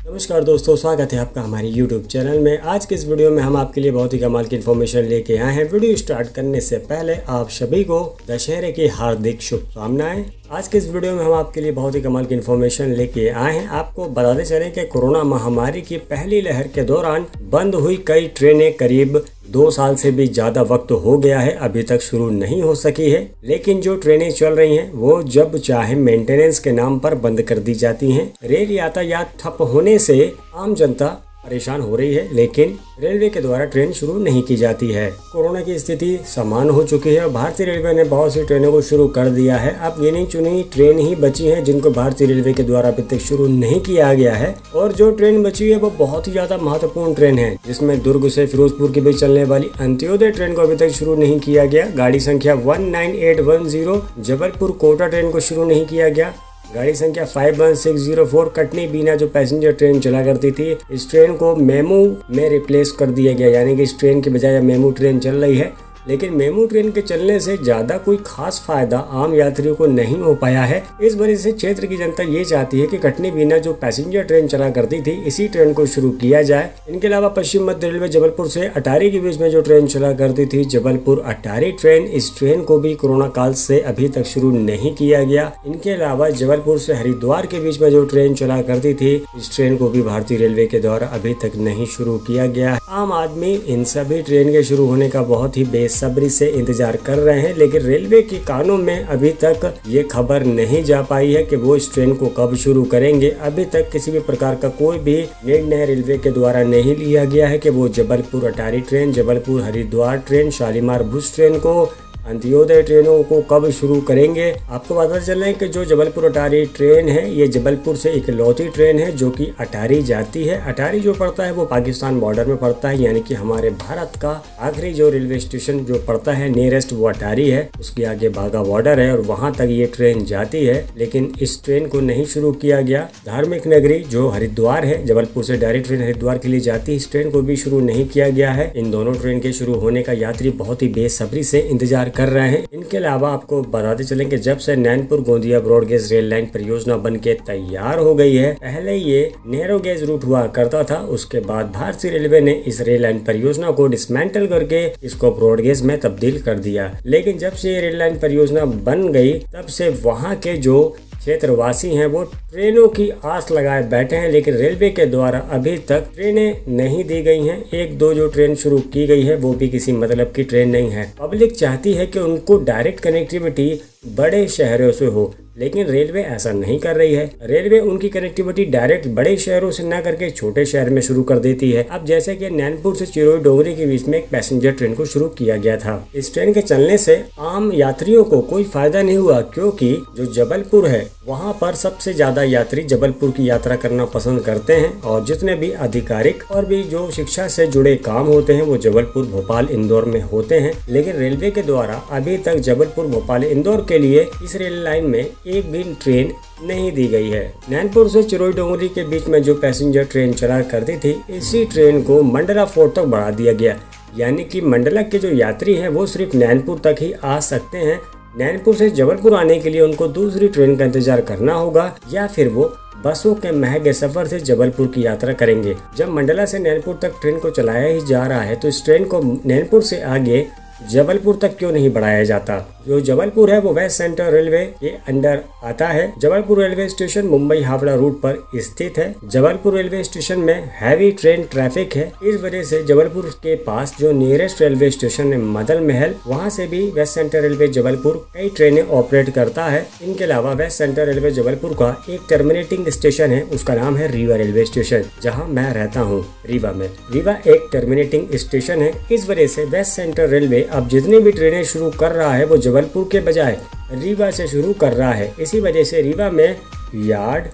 नमस्कार दोस्तों, स्वागत है आपका हमारे YouTube चैनल में। आज के इस वीडियो में हम आपके लिए बहुत ही कमाल की इन्फॉर्मेशन लेके आए हैं। वीडियो स्टार्ट करने से पहले आप सभी को दशहरे की हार्दिक शुभकामनाएं। आज के इस वीडियो में हम आपके लिए बहुत ही कमाल की इन्फॉर्मेशन लेके आए हैं। आपको बताते चलें कि कोरोना महामारी की पहली लहर के दौरान बंद हुई कई ट्रेनें करीब 2 साल से भी ज्यादा वक्त हो गया है, अभी तक शुरू नहीं हो सकी है। लेकिन जो ट्रेनें चल रही हैं वो जब चाहे मेंटेनेंस के नाम पर बंद कर दी जाती हैं। रेल यातायात ठप होने से आम जनता परेशान हो रही है, लेकिन रेलवे के द्वारा ट्रेन शुरू नहीं की जाती है। कोरोना की स्थिति सामान्य हो चुकी है और भारतीय रेलवे ने बहुत सी ट्रेनों को शुरू कर दिया है। अब गिनी चुनी ट्रेन ही बची हैं जिनको भारतीय रेलवे के द्वारा अभी तक शुरू नहीं किया गया है। और जो ट्रेन बची है वो बहुत ही ज्यादा महत्वपूर्ण ट्रेन है, जिसमें दुर्ग से फिरोजपुर के बीच चलने वाली अंत्योदय ट्रेन को अभी तक शुरू नहीं किया गया। गाड़ी संख्या 19810 जबलपुर कोटा ट्रेन को शुरू नहीं किया गया। गाड़ी संख्या 51604 कटनी बीना जो पैसेंजर ट्रेन चला करती थी, इस ट्रेन को मेमू में रिप्लेस कर दिया गया, यानी कि इस ट्रेन की बजाय मेमू ट्रेन चल रही है। लेकिन मेमू ट्रेन के चलने से ज्यादा कोई खास फायदा आम यात्रियों को नहीं हो पाया है। इस वजह से क्षेत्र की जनता ये चाहती है कि कटनी बीना जो पैसेंजर ट्रेन चला करती थी, इसी ट्रेन को शुरू किया जाए। इनके अलावा पश्चिम मध्य रेलवे जबलपुर से अटारी के बीच में जो ट्रेन चला करती थी, जबलपुर अटारी ट्रेन, इस ट्रेन को भी कोरोना काल से अभी तक शुरू नहीं किया गया। इनके अलावा जबलपुर से हरिद्वार के बीच में जो ट्रेन चला करती थी, इस ट्रेन को भी भारतीय रेलवे के द्वारा अभी तक नहीं शुरू किया गया। आम आदमी इन सभी ट्रेन के शुरू होने का बहुत ही बेसब्री से इंतजार कर रहे हैं, लेकिन रेलवे के कानों में अभी तक ये खबर नहीं जा पाई है कि वो इस ट्रेन को कब शुरू करेंगे। अभी तक किसी भी प्रकार का कोई भी निर्णय रेलवे के द्वारा नहीं लिया गया है कि वो जबलपुर अटारी train, Jabalpur Haridwar train, Shalimar Bhuj train को, अंत्योदय ट्रेनों को कब शुरू करेंगे। आपको पता चले कि जो जबलपुर अटारी ट्रेन है, ये जबलपुर से इकलौती ट्रेन है जो कि अटारी जाती है। अटारी जो पड़ता है वो पाकिस्तान बॉर्डर में पड़ता है, यानी कि हमारे भारत का आखिरी जो रेलवे स्टेशन जो पड़ता है नियरेस्ट वो अटारी है। उसके आगे बाघा बॉर्डर है और वहां तक ये ट्रेन जाती है, लेकिन इस ट्रेन को नहीं शुरू किया गया। धार्मिक नगरी जो हरिद्वार है, जबलपुर से डायरेक्ट ट्रेन हरिद्वार के लिए जाती है, इस ट्रेन को भी शुरू नहीं किया गया है। इन दोनों ट्रेन के शुरू होने का यात्री बहुत ही बेसब्री से इंतजार कर रहे हैं। इनके अलावा आपको बताते चलें कि जब से Nainpur Gondia broad gauge rail line परियोजना बनके तैयार हो गई है, पहले ये नैरो गेज रूट हुआ करता था, उसके बाद भारतीय रेलवे ने इस रेल लाइन परियोजना को डिसमेंटल करके इसको ब्रॉडगेज में तब्दील कर दिया। लेकिन जब से ये रेल लाइन परियोजना बन गई, तब से वहाँ के जो क्षेत्रवासी हैं वो ट्रेनों की आस लगाए बैठे हैं, लेकिन रेलवे के द्वारा अभी तक ट्रेनें नहीं दी गई हैं। 1-2 जो ट्रेन शुरू की गई है वो भी किसी मतलब की ट्रेन नहीं है। पब्लिक चाहती है कि उनको डायरेक्ट कनेक्टिविटी बड़े शहरों से हो, लेकिन रेलवे ऐसा नहीं कर रही है। रेलवे उनकी कनेक्टिविटी डायरेक्ट बड़े शहरों से न करके छोटे शहर में शुरू कर देती है। अब जैसे कि नैनपुर से चिरोई डोंगरी के बीच में एक पैसेंजर ट्रेन को शुरू किया गया था। इस ट्रेन के चलने से आम यात्रियों को कोई फायदा नहीं हुआ, क्योंकि जो जबलपुर है वहाँ पर सबसे ज्यादा यात्री जबलपुर की यात्रा करना पसंद करते हैं और जितने भी आधिकारिक और भी जो शिक्षा से जुड़े काम होते हैं वो जबलपुर, भोपाल, इंदौर में होते हैं। लेकिन रेलवे के द्वारा अभी तक जबलपुर, भोपाल, इंदौर के लिए इस रेल लाइन में एक भी ट्रेन नहीं दी गई है। नैनपुर से चिरोई डोंगरी के बीच में जो पैसेंजर ट्रेन चला करती थी, इसी ट्रेन को मंडला फोर्ट तक बढ़ा दिया गया, यानी कि मंडला के जो यात्री हैं वो सिर्फ नैनपुर तक ही आ सकते हैं। नैनपुर से जबलपुर आने के लिए उनको दूसरी ट्रेन का इंतजार करना होगा, या फिर वो बसों के महंगे सफर से जबलपुर की यात्रा करेंगे। जब मंडला से नैनपुर तक ट्रेन को चलाया ही जा रहा है, तो इस ट्रेन को नैनपुर से आगे जबलपुर तक क्यों नहीं बढ़ाया जाता। जो जबलपुर है वो वेस्ट सेंट्रल रेलवे के अंडर आता है। Jabalpur railway station Mumbai Howrah route पर स्थित है। जबलपुर रेलवे स्टेशन में हैवी ट्रेन ट्रैफिक है, इस वजह से जबलपुर के पास जो नियरेस्ट रेलवे स्टेशन है मदल महल, वहां से भी वेस्ट सेंट्रल रेलवे जबलपुर कई ट्रेनें ऑपरेट करता है। इनके अलावा वेस्ट सेंट्रल रेलवे जबलपुर का एक टर्मिनेटिंग स्टेशन है, उसका नाम है रीवा रेलवे स्टेशन, जहाँ मैं रहता हूँ रीवा में। रीवा एक टर्मिनेटिंग स्टेशन है, इस वजह से वेस्ट सेंट्रल रेलवे अब जितनी भी ट्रेनें शुरू कर रहा है वो जबलपुर के बजाय रीवा से शुरू कर रहा है। इसी वजह से रीवा में यार्ड,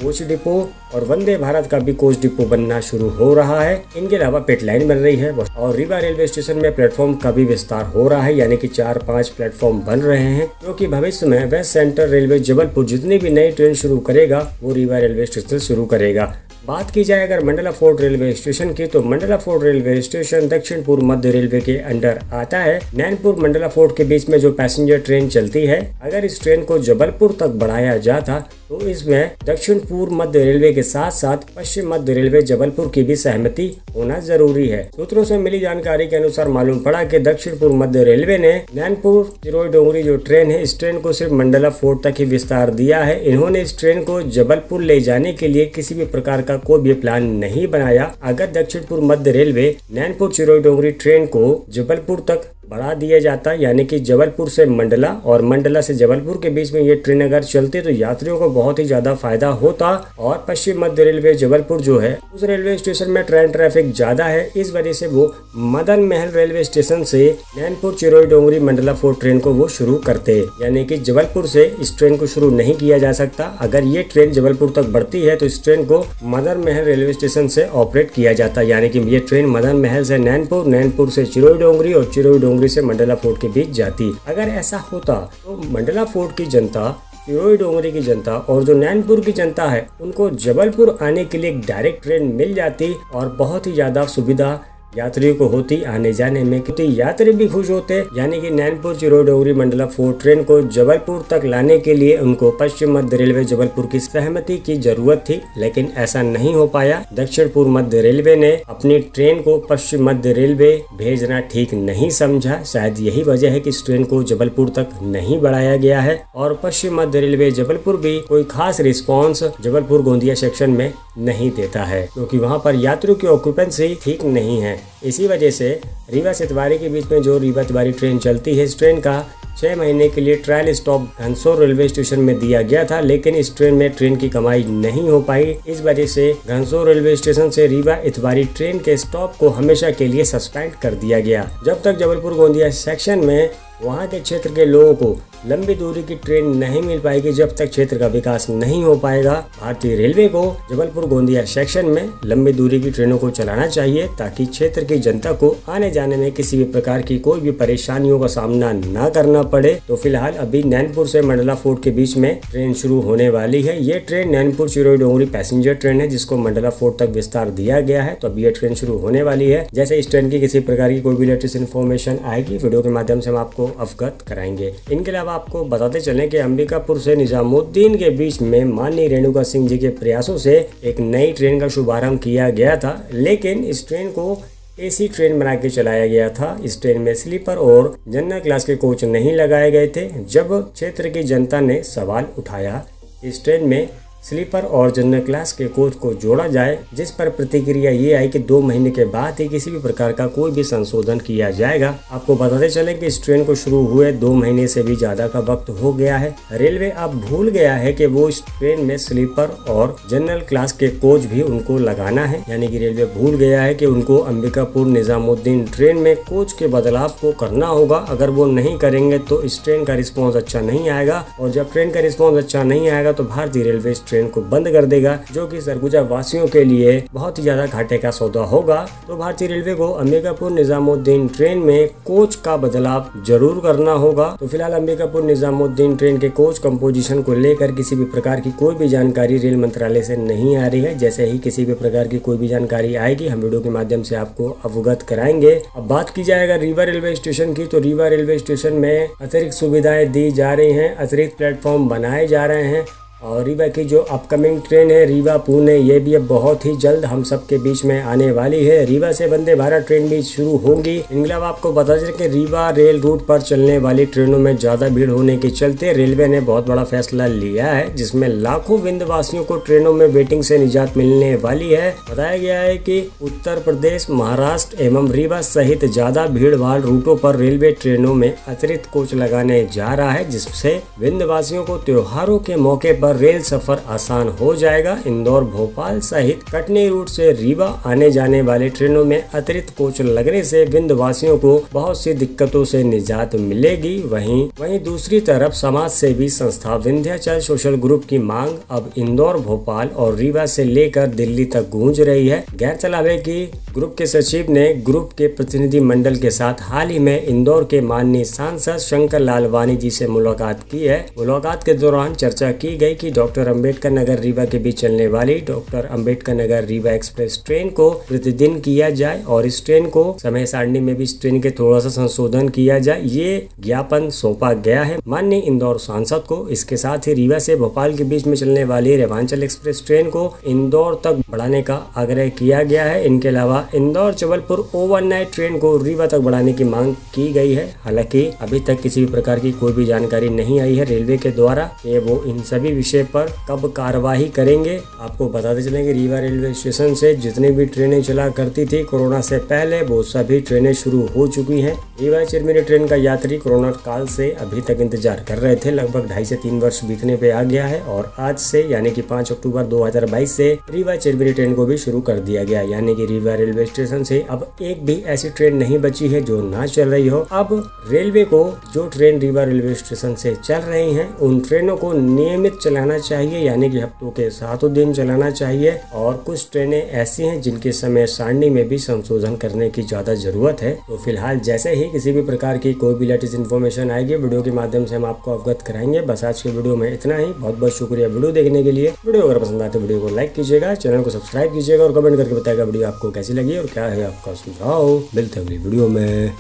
कोच डिपो और वंदे भारत का भी कोच डिपो बनना शुरू हो रहा है। इनके अलावा पिट लाइन बन रही है और रीवा रेलवे स्टेशन में प्लेटफॉर्म का भी विस्तार हो रहा है, यानी कि 4-5 प्लेटफॉर्म बन रहे हैं, क्योंकि भविष्य में वेस्ट सेंट्रल रेलवे जबलपुर जितनी भी नई ट्रेन शुरू करेगा वो रीवा रेलवे स्टेशन से शुरू करेगा। बात की जाए अगर मंडला फोर्ट रेलवे स्टेशन की, तो मंडला फोर्ट रेलवे स्टेशन दक्षिण पूर्व मध्य रेलवे के अंडर आता है। नैनपुर मंडला फोर्ट के बीच में जो पैसेंजर ट्रेन चलती है, अगर इस ट्रेन को जबलपुर तक बढ़ाया जाता तो इसमें दक्षिण पूर्व मध्य रेलवे के साथ साथ पश्चिम मध्य रेलवे जबलपुर की भी सहमति होना जरूरी है। सूत्रों से मिली जानकारी के अनुसार मालूम पड़ा कि दक्षिण पूर्व मध्य रेलवे ने नैनपुर चिरोई डोंगरी जो ट्रेन है, इस ट्रेन को सिर्फ मंडला फोर्ट तक ही विस्तार दिया है। इन्होंने इस ट्रेन को जबलपुर ले जाने के लिए किसी भी प्रकार का कोई भी प्लान नहीं बनाया। अगर दक्षिण पूर्व मध्य रेलवे नैनपुर चिरोई डोंगरी ट्रेन को जबलपुर तक बढ़ा दिया जाता, यानी कि जबलपुर से मंडला और मंडला से जबलपुर के बीच में ये ट्रेन अगर चलती तो यात्रियों को बहुत ही ज्यादा फायदा होता। और पश्चिम मध्य रेलवे जबलपुर जो है उस रेलवे स्टेशन में ट्रेन ट्रैफिक ज्यादा है, इस वजह से वो मदन महल रेलवे स्टेशन से नैनपुर चिरोई डोंगरी मंडला फोर्ट ट्रेन को वो शुरू करते, यानी कि जबलपुर से इस ट्रेन को शुरू नहीं किया जा सकता। अगर ये ट्रेन जबलपुर तक बढ़ती है तो इस ट्रेन को मदन महल रेलवे स्टेशन से ऑपरेट किया जाता, यानी कि ये ट्रेन मदन महल से नैनपुर, नैनपुर से चिरोई डोंगरी और चिरोई डोंगरी से मंडला फोर्ट के बीच जाती। अगर ऐसा होता तो मंडला फोर्ट की जनता, चिरोई डोंगरी की जनता और जो नैनपुर की जनता है उनको जबलपुर आने के लिए एक डायरेक्ट ट्रेन मिल जाती और बहुत ही ज्यादा सुविधा यात्रियों को होती आने जाने में, क्योंकि यात्री भी खुश होते। यानी कि नैनपुर चिरोई डोंगरी मंडला फोर्ट ट्रेन को जबलपुर तक लाने के लिए उनको पश्चिम मध्य रेलवे जबलपुर की सहमति की जरूरत थी, लेकिन ऐसा नहीं हो पाया। दक्षिण पूर्व मध्य रेलवे ने अपनी ट्रेन को पश्चिम मध्य रेलवे भेजना ठीक नहीं समझा। शायद यही वजह है कि इस ट्रेन को जबलपुर तक नहीं बढ़ाया गया है और पश्चिम मध्य रेलवे जबलपुर भी कोई खास रिस्पॉन्स जबलपुर गोंदिया सेक्शन में नहीं देता है, क्योंकि वहाँ पर यात्रियों की ऑक्यूपेंसी ठीक नहीं है। इसी वजह से रीवा से तिवारी के बीच में जो रीवा तिवारी ट्रेन चलती है, इस ट्रेन का 6 महीने के लिए trial stop Ghansor railway station में दिया गया था, लेकिन इस ट्रेन में ट्रेन की कमाई नहीं हो पाई। इस वजह से घनसोर रेलवे स्टेशन से रीवा इतवारी ट्रेन के स्टॉप को हमेशा के लिए सस्पेंड कर दिया गया। जब तक जबलपुर गोंदिया सेक्शन में वहाँ के क्षेत्र के लोगों को लंबी दूरी की ट्रेन नहीं मिल पाएगी, जब तक क्षेत्र का विकास नहीं हो पाएगा। भारतीय रेलवे को जबलपुर गोंदिया सेक्शन में लंबी दूरी की ट्रेनों को चलाना चाहिए, ताकि क्षेत्र की जनता को आने जाने में किसी भी प्रकार की कोई भी परेशानियों का सामना न करना पड़े। तो फिलहाल अभी नैनपुर से मंडला फोर्ट के बीच में ट्रेन शुरू होने वाली है। ये ट्रेन नैनपुर चिरोई डोंगरी पैसेंजर ट्रेन है, जिसको मंडला फोर्ट तक विस्तार दिया गया है। तो अभी ये ट्रेन शुरू होने वाली है। जैसे इस ट्रेन की किसी प्रकार की कोई भी लेटेस्ट इन्फॉर्मेशन आएगी, वीडियो के माध्यम से हम आपको अवगत कराएंगे। इनके अलावा आपको बताते चलें कि अंबिकापुर से निजामुद्दीन के बीच में माननीय रेणुका सिंह जी के प्रयासों से एक नई ट्रेन का शुभारंभ किया गया था, लेकिन इस ट्रेन को एसी ट्रेन बना के चलाया गया था। इस ट्रेन में स्लीपर और जनरल क्लास के कोच नहीं लगाए गए थे। जब क्षेत्र की जनता ने सवाल उठाया इस ट्रेन में स्लीपर और जनरल क्लास के कोच को जोड़ा जाए, जिस पर प्रतिक्रिया ये आई कि 2 महीने के बाद ही किसी भी प्रकार का कोई भी संशोधन किया जाएगा। आपको बताते चले कि इस ट्रेन को शुरू हुए 2 महीने से भी ज्यादा का वक्त हो गया है। रेलवे अब भूल गया है कि वो इस ट्रेन में स्लीपर और जनरल क्लास के कोच भी उनको लगाना है, यानी कि रेलवे भूल गया है कि उनको अंबिकापुर निजामुद्दीन ट्रेन में कोच के बदलाव को करना होगा। अगर वो नहीं करेंगे तो इस ट्रेन का रिस्पॉन्स अच्छा नहीं आएगा, और जब ट्रेन का रिस्पॉन्स अच्छा नहीं आएगा तो भारतीय रेलवे ट्रेन को बंद कर देगा, जो कि सरगुजा वासियों के लिए बहुत ही ज्यादा घाटे का सौदा होगा। तो भारतीय रेलवे को अंबिकापुर निजामुद्दीन ट्रेन में कोच का बदलाव जरूर करना होगा। तो फिलहाल अंबिकापुर निजामुद्दीन ट्रेन के कोच कंपोजिशन को लेकर किसी भी प्रकार की कोई भी जानकारी रेल मंत्रालय से नहीं आ रही है। जैसे ही किसी भी प्रकार की कोई भी जानकारी आएगी हम वीडियो के माध्यम से आपको अवगत कराएंगे। अब बात की जाएगा रीवा रेलवे स्टेशन की, तो रीवा रेलवे स्टेशन में अतिरिक्त सुविधाएं दी जा रही हैं, अतिरिक्त प्लेटफॉर्म बनाए जा रहे हैं। और रीवा की जो अपकमिंग ट्रेन है रीवा पुणे, ये भी अब बहुत ही जल्द हम सबके बीच में आने वाली है। रीवा से वंदे भारत ट्रेन भी शुरू होंगी। इनके अलावा आपको बता दें कि रीवा रेल रूट पर चलने वाली ट्रेनों में ज्यादा भीड़ होने के चलते रेलवे ने बहुत बड़ा फैसला लिया है, जिसमें लाखों विंध्यवासियों को ट्रेनों में वेटिंग से निजात मिलने वाली है। बताया गया है कि उत्तर प्रदेश, महाराष्ट्र एवं रीवा सहित ज्यादा भीड़ भाड़ रूटों पर रेलवे ट्रेनों में अतिरिक्त कोच लगाने जा रहा है, जिससे विंध्यवासियों को त्योहारों के मौके पर रेल सफर आसान हो जाएगा। इंदौर, भोपाल सहित कटनी रूट से रीवा आने जाने वाले ट्रेनों में अतिरिक्त कोच लगने से विंध्यवासियों को बहुत सी दिक्कतों से निजात मिलेगी। वहीं दूसरी तरफ समाज सेवी संस्था विंध्याचल सोशल ग्रुप की मांग अब इंदौर, भोपाल और रीवा से लेकर दिल्ली तक गूंज रही है। गैरतलब है कि ग्रुप के सचिव ने ग्रुप के प्रतिनिधि मंडल के साथ हाल ही में इंदौर के माननीय सांसद शंकर लालवानी जी से मुलाकात की है। मुलाकात के दौरान चर्चा की गई कि डॉक्टर अंबेडकर नगर रीवा के बीच चलने वाली doctor Ambedkar Nagar Rewa express train को प्रतिदिन किया जाए और इस ट्रेन को समय सारणी में भी इस ट्रेन के थोड़ा सा संशोधन किया जाए। ये ज्ञापन सौंपा गया है माननीय इंदौर सांसद को। इसके साथ ही रीवा से भोपाल के बीच में चलने वाली रेवांचल एक्सप्रेस ट्रेन को इंदौर तक बढ़ाने का आग्रह किया गया है। इनके अलावा इंदौर जबलपुर ओवरनाइट ट्रेन को रीवा तक बढ़ाने की मांग की गई है। हालांकि अभी तक किसी भी प्रकार की कोई भी जानकारी नहीं आई है रेलवे के द्वारा कि वो इन सभी विषय पर कब कार्यवाही करेंगे। आपको बताते चलेंगे रीवा रेलवे स्टेशन से जितनी भी ट्रेनें चला करती थी कोरोना से पहले वो सभी ट्रेनें शुरू हो चुकी हैं। रीवा चिरमिरी ट्रेन का यात्री कोरोना काल से अभी तक इंतजार कर रहे थे। लगभग 2.5 से 3 वर्ष बीतने पे आ गया है और आज से यानी कि 5 अक्टूबर 2022 से रीवा चिरमिरी ट्रेन को भी शुरू कर दिया गया। यानी कि रीवा रेलवे स्टेशन से अब एक भी ऐसी ट्रेन नहीं बची है जो ना चल रही हो। अब रेलवे को जो ट्रेन रीवा रेलवे स्टेशन से चल रही हैं उन ट्रेनों को नियमित चलाना चाहिए, यानी कि हफ्तों के 7 दिन चलाना चाहिए। और कुछ ट्रेनें ऐसी हैं जिनके समय सारणी में भी संशोधन करने की ज्यादा जरूरत है। तो फिलहाल जैसे ही किसी भी प्रकार की कोई भी लेटेस्ट इन्फॉर्मेशन आएगी वीडियो के माध्यम से हम आपको अवगत कराएंगे। बस आज के वीडियो में इतना ही। बहुत बहुत शुक्रिया वीडियो देखने के लिए। वीडियो अगर पसंद आए तो वीडियो को लाइक कीजिएगा, चैनल को सब्सक्राइब कीजिएगा और कमेंट करके बताइएगा वीडियो आपको कैसी लगी और क्या है आपका सुझाव। मिलते हैं अगली वीडियो में।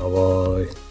Bye bye.